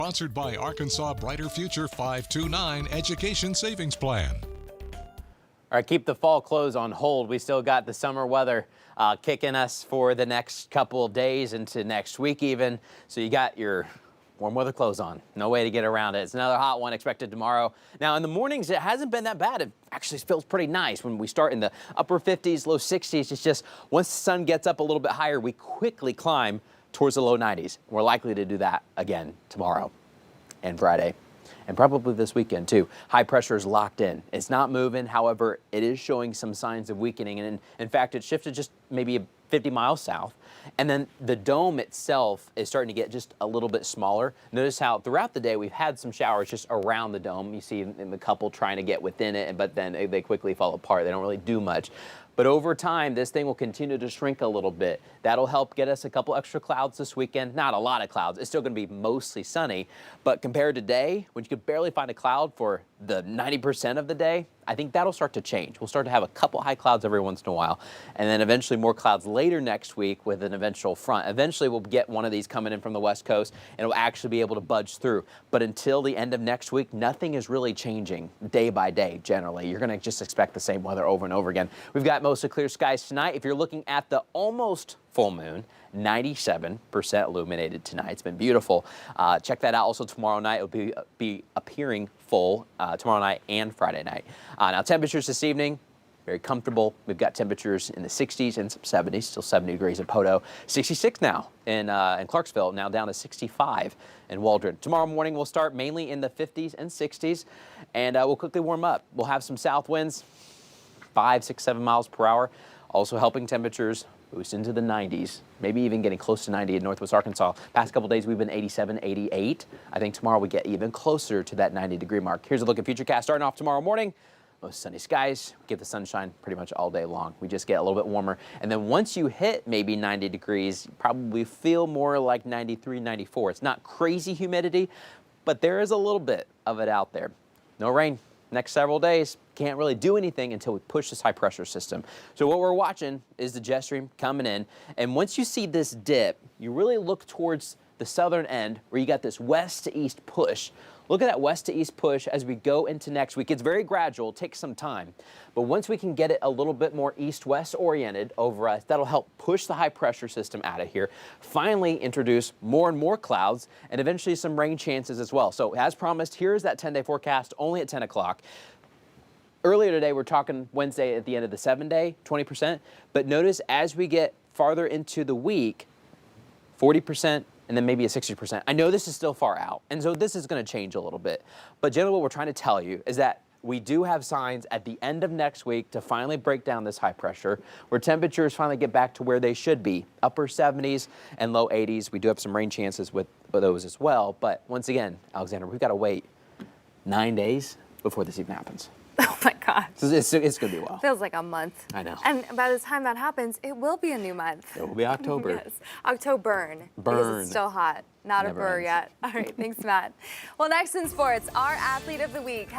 Sponsored by Arkansas Brighter Future 529 Education Savings Plan. All right, keep the fall clothes on hold. We still got the summer weather kicking us for the next couple of days into next week even. So you got your warm weather clothes on. No way to get around it. It's another hot one expected tomorrow. Now in the mornings, it hasn't been that bad. It actually feels pretty nice when we start in the upper 50s, low 60s. It's just once the sun gets up a little bit higher, we quickly climb towards the low 90s. We're likely to do that again tomorrow and Friday. And probably this weekend too. High pressure is locked in. It's not moving. However, it is showing some signs of weakening. And in fact, it shifted just maybe 50 miles south. And then the dome itself is starting to get just a little bit smaller. Notice how throughout the day we've had some showers just around the dome. You see in the couple trying to get within it, but then they quickly fall apart. They don't really do much. But over time, this thing will continue to shrink a little bit. That'll help get us a couple extra clouds this weekend. Not a lot of clouds. It's still going to be mostly sunny. But compared to today, when you could barely find a cloud for the 90% of the day, I think that'll start to change. We'll start to have a couple high clouds every once in a while, and then eventually more clouds later next week with an eventual front. Eventually, we'll get one of these coming in from the west coast, and it'll actually be able to budge through. But until the end of next week, nothing is really changing day by day, generally. You're going to just expect the same weather over and over again. We've got mostly clear skies tonight. If you're looking at the almost full moon, 97% illuminated tonight. It's been beautiful. Check that out. Also tomorrow night, it'll be appearing full tomorrow night and Friday night. Now temperatures this evening, very comfortable. We've got temperatures in the 60s and some 70s, still 70 degrees in Poto. 66 now in Clarksville, now down to 65 in Waldron. Tomorrow morning, we'll start mainly in the 50s and 60s, and we'll quickly warm up. We'll have some south winds, 5, 6, 7 miles per hour, also helping temperatures boost into the 90s, maybe even getting close to 90 in Northwest Arkansas. Past couple days, we've been 87, 88. I think tomorrow we get even closer to that 90-degree mark. Here's a look at Futurecast starting off tomorrow morning. Most sunny skies, get the sunshine pretty much all day long. We just get a little bit warmer. And then once you hit maybe 90 degrees, you probably feel more like 93, 94. It's not crazy humidity, but there is a little bit of it out there. No rain. Next several days, can't really do anything until we push this high pressure system. So what we're watching is the jet stream coming in. And once you see this dip, you really look towards the southern end where you got this west to east push. Look at that west to east push as we go into next week. It's very gradual, it takes some time. But once we can get it a little bit more east-west oriented over us, that'll help push the high pressure system out of here, finally introduce more and more clouds, and eventually some rain chances as well. So as promised, here's that 10-day forecast only at 10 o'clock. Earlier today, we're talking Wednesday at the end of the 7-day, 20%. But notice as we get farther into the week, 40%, and then maybe a 60%. I know this is still far out, and so this is going to change a little bit. But generally what we're trying to tell you is that we do have signs at the end of next week to finally break down this high pressure, where temperatures finally get back to where they should be, upper 70s and low 80s. We do have some rain chances with those as well. But once again, Alexander, we've got to wait 9 days before this even happens. Oh my gosh. So it's going to be a while. Feels like a month. I know. And by the time that happens, it will be a new month. It will be October. Yes. Octoburn. Because it's still hot. Not Never a burr ends. yet. All right, thanks, Matt. Well, next in sports, our athlete of the week.